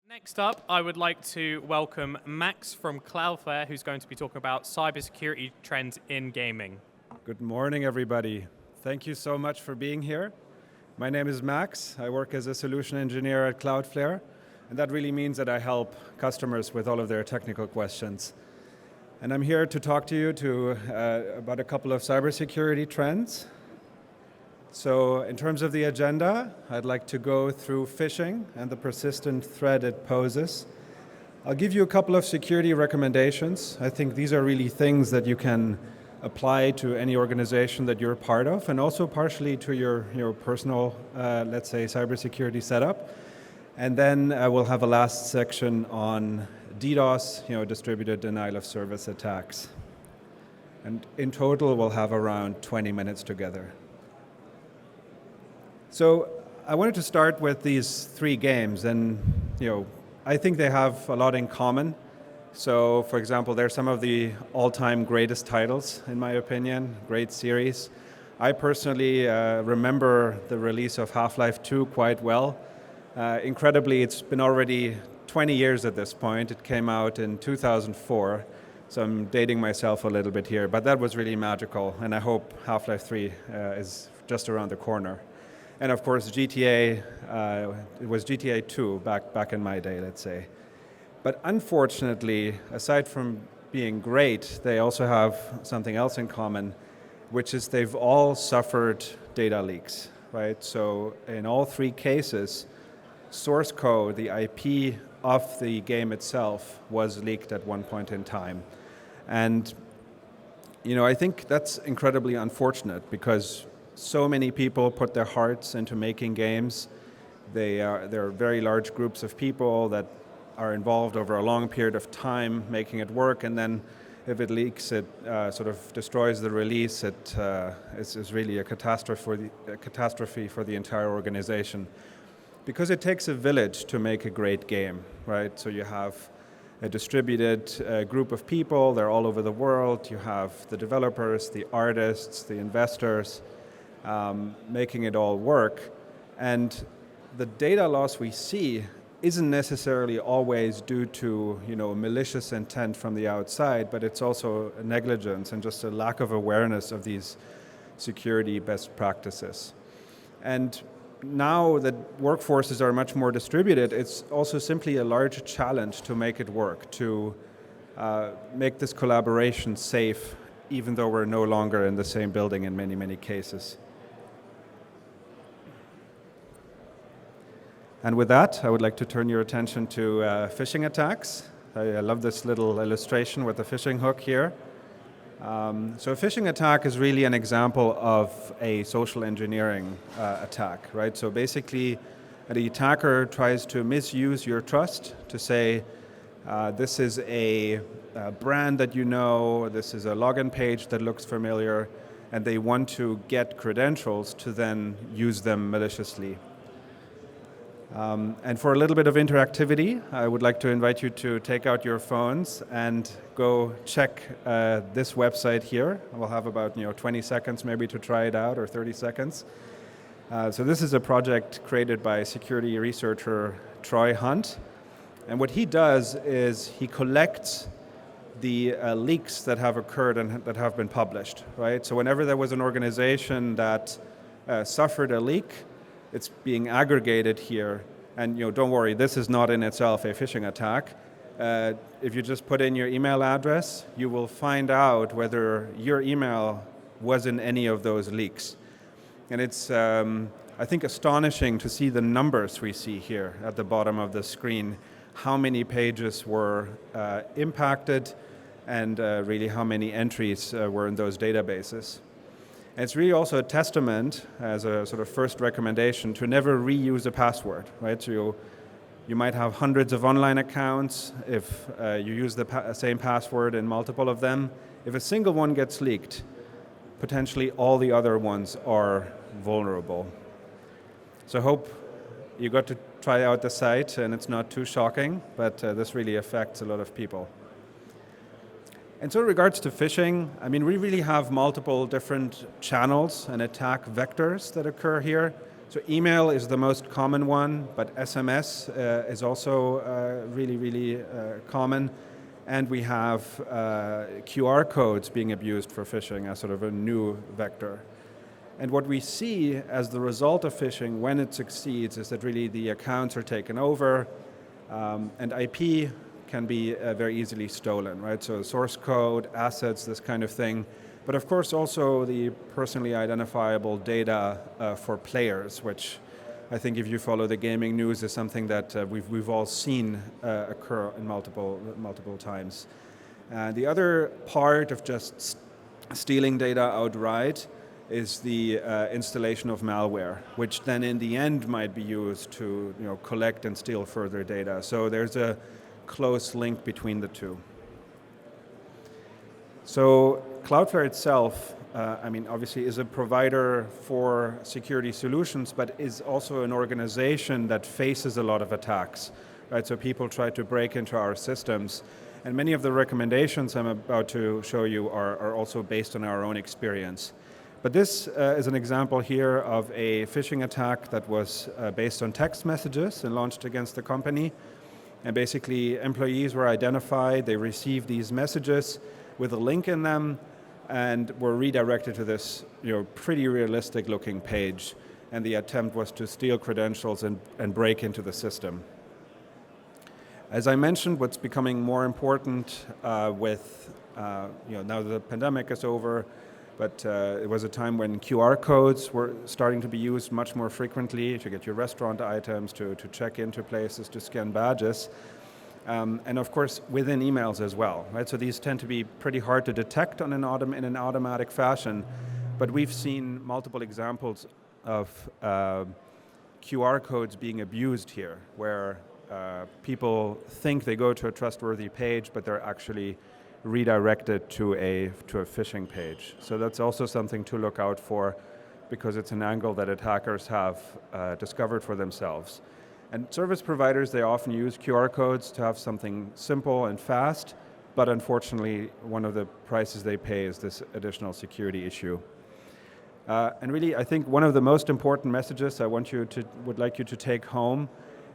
Next up, I would like to welcome Max from Cloudflare, who's going to be talking about cybersecurity trends in gaming. Good morning, everybody. Thank you so much for being here. My name is Max. I work as a solution engineer at Cloudflare, and that really means that I help customers with all of their technical questions. And I'm here to talk to you about a couple of cybersecurity trends. So in terms of the agenda, I'd like to go through phishing and the persistent threat it poses. I'll give you a couple of security recommendations. I think these are really things that you can apply to any organization that you're part of, and also partially to your personal, let's say, cybersecurity setup. And then we'll have a last section on DDoS, distributed denial of service attacks. And in total, we'll have around 20 minutes together. So I wanted to start with these three games, and I think they have a lot in common. So, for example, they're some of the all-time greatest titles, in my opinion, great series. I personally remember the release of Half-Life 2 quite well. Incredibly, it's been already 20 years at this point. It came out in 2004, so I'm dating myself a little bit here, but that was really magical, and I hope Half-Life 3 is just around the corner. And of course, GTA, it was GTA 2 back in my day, let's say. But unfortunately, aside from being great, they also have something else in common, which is they've all suffered data leaks, right? So in all three cases, source code, the IP of the game itself, was leaked at one point in time. And I think that's incredibly unfortunate because so many people put their hearts into making games. There are very large groups of people that are involved over a long period of time making it work, and then if it leaks, it sort of destroys the release. It is really a catastrophe for the entire organization. Because it takes a village to make a great game, right? So you have a distributed group of people, they're all over the world. You have the developers, the artists, the investors, making it all work. And the data loss we see isn't necessarily always due to malicious intent from the outside, but it's also a negligence and just a lack of awareness of these security best practices. And now that workforces are much more distributed, it's also simply a large challenge to make it work, to make this collaboration safe, even though we're no longer in the same building in many, many cases. And with that, I would like to turn your attention to phishing attacks. I love this little illustration with the phishing hook here. So a phishing attack is really an example of a social engineering attack, right? So basically, the attacker tries to misuse your trust to say, this is a brand that you know, this is a login page that looks familiar, and they want to get credentials to then use them maliciously. And for a little bit of interactivity, I would like to invite you to take out your phones and go check this website here. We'll have about 20 seconds maybe to try it out, or 30 seconds. So this is a project created by security researcher Troy Hunt. And what he does is he collects the leaks that have occurred and that have been published, right? So whenever there was an organization that suffered a leak, it's being aggregated here, and don't worry, this is not in itself a phishing attack. If you just put in your email address, you will find out whether your email was in any of those leaks. And it's, I think, astonishing to see the numbers we see here at the bottom of the screen, how many pages were impacted, and really how many entries were in those databases. And it's really also a testament, as a sort of first recommendation, to never reuse a password, right? So you might have hundreds of online accounts. If you use the same password in multiple of them, if a single one gets leaked, potentially all the other ones are vulnerable. So I hope you got to try out the site and it's not too shocking, but this really affects a lot of people. And so in regards to phishing, we really have multiple different channels and attack vectors that occur here. So email is the most common one, but SMS is also really common. And we have QR codes being abused for phishing as sort of a new vector. And what we see as the result of phishing when it succeeds is that really the accounts are taken over, and IP can be very easily stolen, right? So source code, assets, this kind of thing. But of course also the personally identifiable data for players, which I think if you follow the gaming news is something that we've all seen occur in multiple times. The other part of just stealing data outright is the installation of malware, which then in the end might be used to collect and steal further data. So there's a close link between the two. So Cloudflare itself, obviously is a provider for security solutions, but is also an organization that faces a lot of attacks, right? So people try to break into our systems, and many of the recommendations I'm about to show you are also based on our own experience. But this is an example here of a phishing attack that was based on text messages and launched against the company. And basically, employees were identified, they received these messages with a link in them, and were redirected to this pretty realistic looking page. And the attempt was to steal credentials and break into the system. As I mentioned, what's becoming more important with now the pandemic is over, but it was a time when QR codes were starting to be used much more frequently to get your restaurant items, to check into places, to scan badges. And of course, within emails as well, right? So these tend to be pretty hard to detect in an automatic fashion, but we've seen multiple examples of QR codes being abused here, where people think they go to a trustworthy page, but they're actually redirected to a phishing page. So that's also something to look out for, because it's an angle that attackers have discovered for themselves. And service providers, they often use QR codes to have something simple and fast, but unfortunately, one of the prices they pay is this additional security issue. And really, I think one of the most important messages I would like you to take home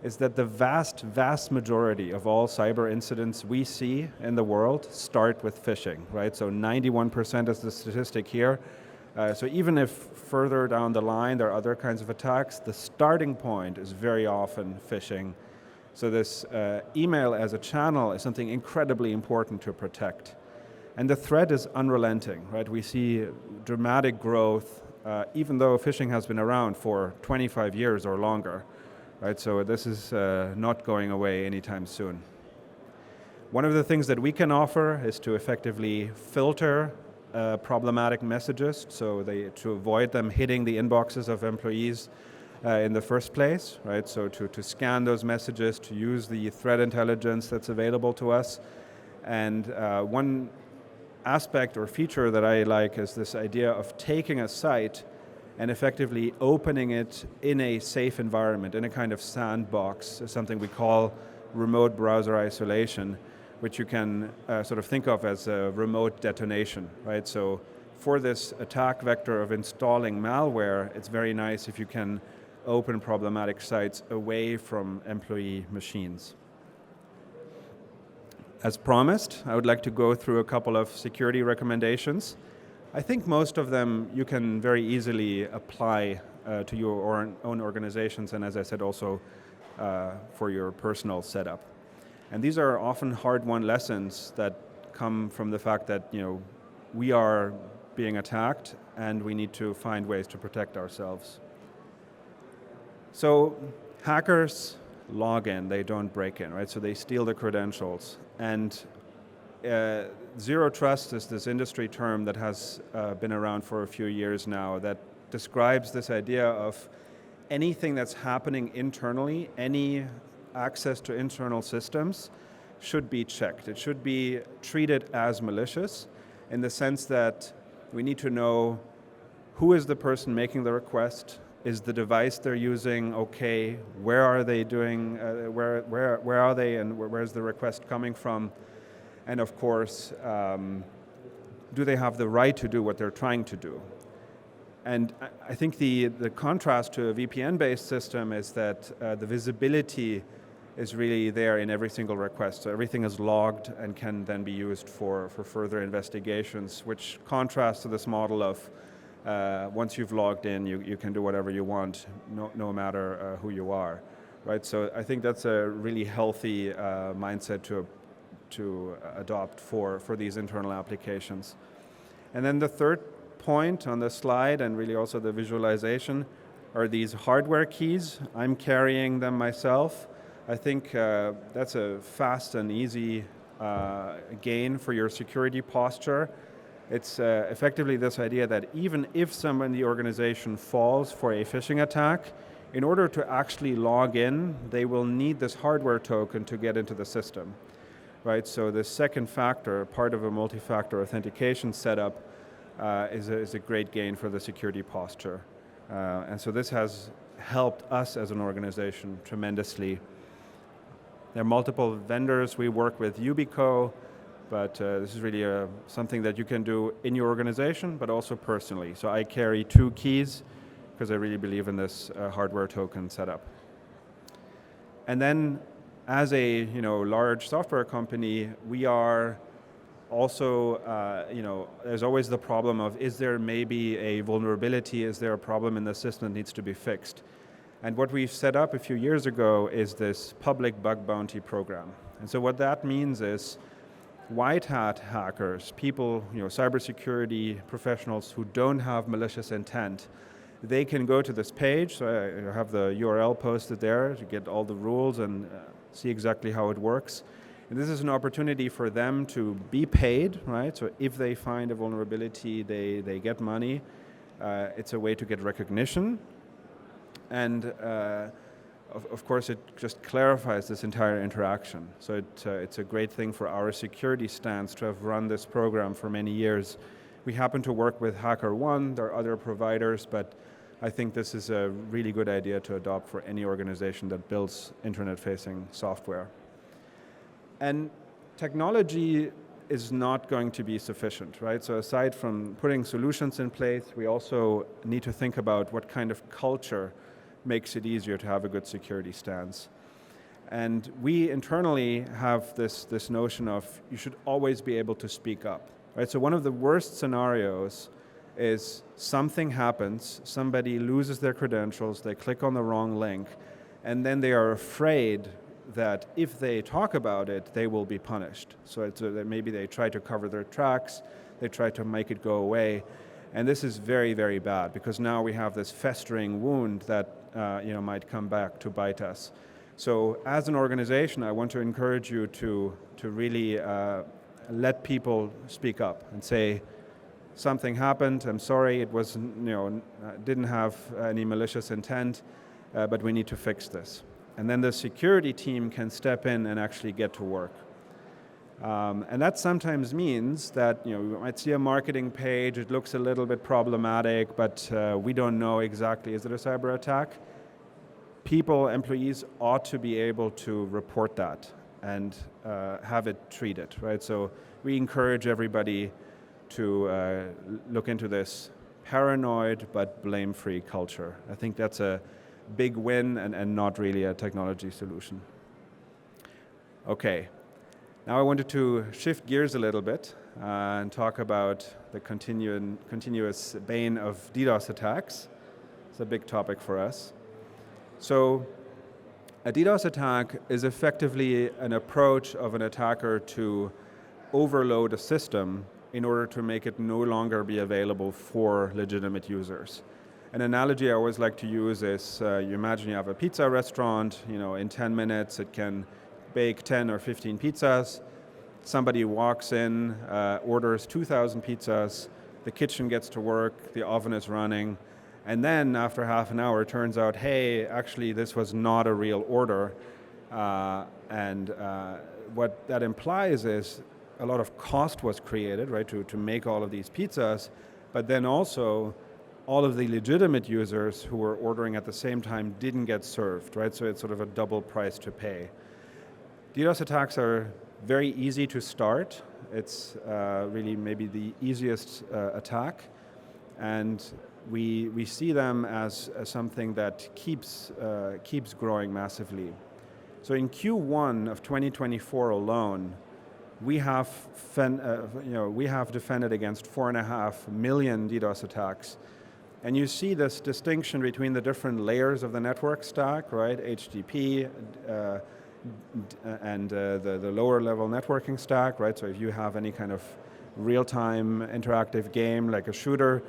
is that the vast majority of all cyber incidents we see in the world start with phishing, right? So 91% is the statistic here. So even if further down the line there are other kinds of attacks, the starting point is very often phishing. So this email as a channel is something incredibly important to protect. And the threat is unrelenting, right? We see dramatic growth, even though phishing has been around for 25 years or longer, right? So this is not going away anytime soon. One of the things that we can offer is to effectively filter problematic messages, so to avoid them hitting the inboxes of employees in the first place, right? So to scan those messages, to use the threat intelligence that's available to us. And one aspect or feature that I like is this idea of taking a site and effectively opening it in a safe environment, in a kind of sandbox, something we call remote browser isolation, which you can sort of think of as a remote detonation, right? So for this attack vector of installing malware, it's very nice if you can open problematic sites away from employee machines. As promised, I would like to go through a couple of security recommendations. I think most of them you can very easily apply to your own organizations, and as I said, also for your personal setup. And these are often hard-won lessons that come from the fact that we are being attacked and we need to find ways to protect ourselves. So hackers log in, they don't break in, right? So they steal the credentials. And zero trust is this industry term that has been around for a few years now that describes this idea of anything that's happening internally, any access to internal systems should be checked. It should be treated as malicious in the sense that we need to know who is the person making the request, is the device they're using okay, where are they doing, where are they, and where's the request coming from, and of course, do they have the right to do what they're trying to do? And I think the contrast to a VPN-based system is that the visibility is really there in every single request. So everything is logged and can then be used for further investigations, which contrasts to this model of once you've logged in, you can do whatever you want, no matter who you are, right? So I think that's a really healthy mindset to adopt for these internal applications. And then the third point on the slide, and really also the visualization, are these hardware keys. I'm carrying them myself. I think that's a fast and easy gain for your security posture. It's effectively this idea that even if someone in the organization falls for a phishing attack, in order to actually log in, they will need this hardware token to get into the system, right? So the second factor, part of a multi-factor authentication setup, is a great gain for the security posture. And so this has helped us as an organization tremendously. There are multiple vendors. We work with Yubico, but this is really something that you can do in your organization, but also personally. So I carry 2 keys because I really believe in this hardware token setup. And then as a large software company, we are also, there's always the problem of, is there maybe a vulnerability, is there a problem in the system that needs to be fixed? And what we've set up a few years ago is this public bug bounty program. And so what that means is white hat hackers, people, cybersecurity professionals who don't have malicious intent, they can go to this page. So I have the URL posted there to get all the rules and see exactly how it works. And this is an opportunity for them to be paid, right? So if they find a vulnerability, they get money. It's a way to get recognition. And of course, it just clarifies this entire interaction. So it's a great thing for our security stance to have run this program for many years. We happen to work with HackerOne. There are other providers, but I think this is a really good idea to adopt for any organization that builds internet-facing software. And technology is not going to be sufficient, right? So aside from putting solutions in place, we also need to think about what kind of culture makes it easier to have a good security stance. And we internally have this notion of you should always be able to speak up, right? So one of the worst scenarios is something happens, somebody loses their credentials, they click on the wrong link, and then they are afraid that if they talk about it, they will be punished. So that maybe they try to cover their tracks, they try to make it go away. And this is very, very bad because now we have this festering wound that might come back to bite us. So as an organization, I want to encourage you to really let people speak up and say, something happened, I'm sorry, it was, didn't have any malicious intent, but we need to fix this. And then the security team can step in and actually get to work. And that sometimes means that we might see a marketing page, it looks a little bit problematic, but we don't know exactly, is it a cyber attack? Employees ought to be able to report that and have it treated, right? So we encourage everybody to look into this paranoid but blame-free culture. I think that's a big win and not really a technology solution. Okay. Now I wanted to shift gears a little bit and talk about the continuous bane of DDoS attacks. It's a big topic for us. So a DDoS attack is effectively an approach of an attacker to overload a system in order to make it no longer be available for legitimate users. An analogy I always like to use is you imagine you have a pizza restaurant, in 10 minutes it can bake 10 or 15 pizzas. Somebody walks in, orders 2,000 pizzas, the kitchen gets to work, the oven is running, and then after half an hour it turns out, hey, actually this was not a real order. What that implies is a lot of cost was created, right, to make all of these pizzas, but then also all of the legitimate users who were ordering at the same time didn't get served, right? So it's sort of a double price to pay. DDoS attacks are very easy to start. It's really maybe the easiest attack. And we see them as something that keeps growing massively. So in Q1 of 2024 alone, we have defended against 4.5 million DDoS attacks. And you see this distinction between the different layers of the network stack, right? HTTP and the lower level networking stack, right? So if you have any kind of real-time interactive game like a shooter,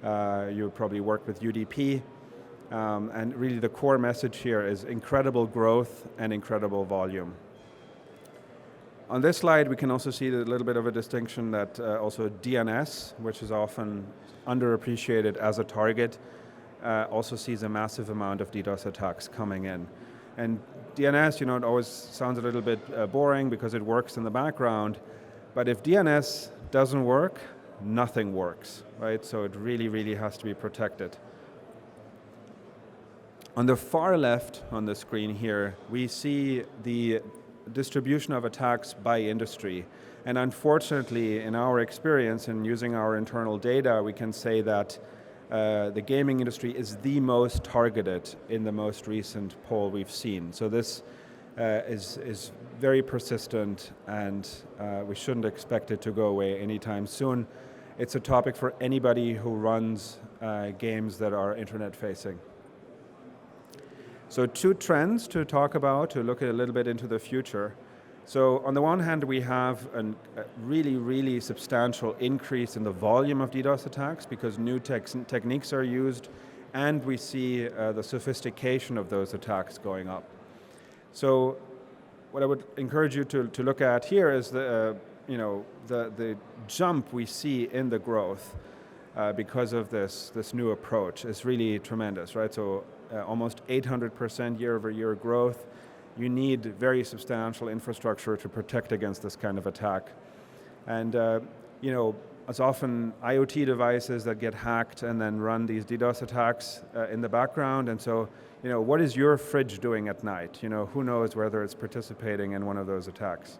you probably work with UDP. And really the core message here is incredible growth and incredible volume. On this slide, we can also see a little bit of a distinction that also DNS, which is often underappreciated as a target, also sees a massive amount of DDoS attacks coming in. And DNS, it always sounds a little bit boring because it works in the background, but if DNS doesn't work, nothing works, right? So it really, really has to be protected. On the far left on the screen here, we see the distribution of attacks by industry. And unfortunately, in our experience and using our internal data, we can say that the gaming industry is the most targeted in the most recent poll we've seen. So this is very persistent, and we shouldn't expect it to go away anytime soon. It's a topic for anybody who runs games that are internet-facing. So 2 trends to talk about, to look a little bit into the future. So on the one hand, we have a really, really substantial increase in the volume of DDoS attacks because new techniques are used, and we see the sophistication of those attacks going up. So what I would encourage you to look at here is the jump we see in the growth because of this new approach is really tremendous, right? So almost 800% year-over-year growth. You need very substantial infrastructure to protect against this kind of attack. And it's often IoT devices that get hacked and then run these DDoS attacks in the background. And so, what is your fridge doing at night? Who knows whether it's participating in one of those attacks?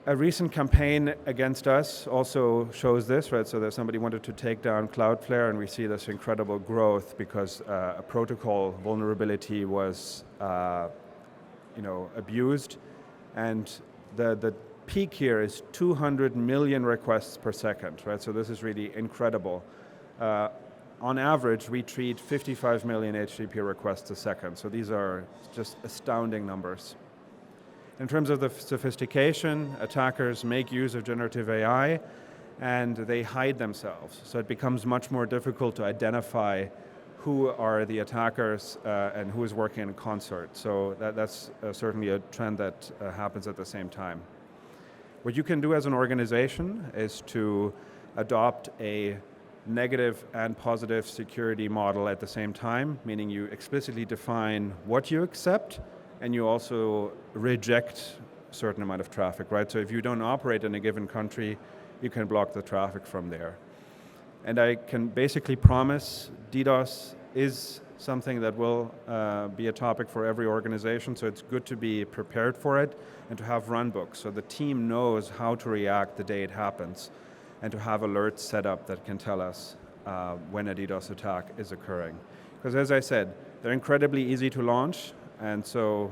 A recent campaign against us also shows this, right? So that somebody wanted to take down Cloudflare, and we see this incredible growth because a protocol vulnerability was, abused, and the peak here is 200 million requests per second, right? So this is really incredible. On average, we treat 55 million HTTP requests a second. So these are just astounding numbers. In terms of the sophistication, attackers make use of generative AI and they hide themselves. So it becomes much more difficult to identify who are the attackers and who is working in concert. So that's certainly a trend that happens at the same time. What you can do as an organization is to adopt a negative and positive security model at the same time, meaning you explicitly define what you accept and you also reject a certain amount of traffic, right? So if you don't operate in a given country, you can block the traffic from there. And I can basically promise DDoS is something that will be a topic for every organization, so it's good to be prepared for it and to have runbooks so the team knows how to react the day it happens and to have alerts set up that can tell us when a DDoS attack is occurring. Because as I said, they're incredibly easy to launch, and so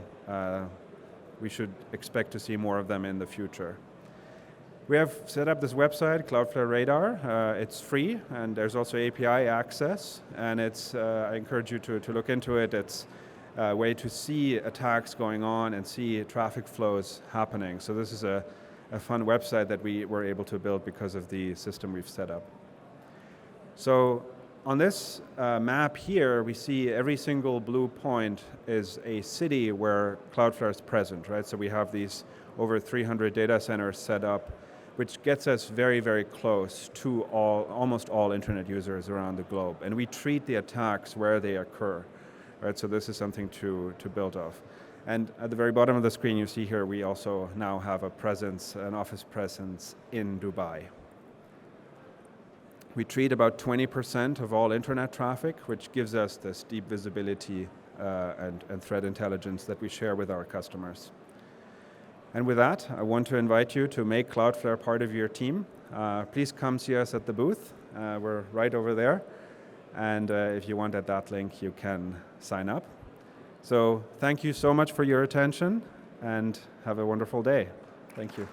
we should expect to see more of them in the future. We have set up this website, Cloudflare Radar. It's free, and there's also API access, and I encourage you to look into it. It's a way to see attacks going on and see traffic flows happening. So this is a fun website that we were able to build because of the system we've set up. So on this map here, we see every single blue point is a city where Cloudflare is present, right? So we have these over 300 data centers set up, which gets us very, very close to almost all internet users around the globe. And we treat the attacks where they occur, right? So this is something to build off. And at the very bottom of the screen you see here, we also now have an office presence in Dubai. We treat about 20% of all internet traffic, which gives us this deep visibility and threat intelligence that we share with our customers. And with that, I want to invite you to make Cloudflare part of your team. Please come see us at the booth, We're right over there. And if you want at that link, you can sign up. So thank you so much for your attention, and have a wonderful day. Thank you.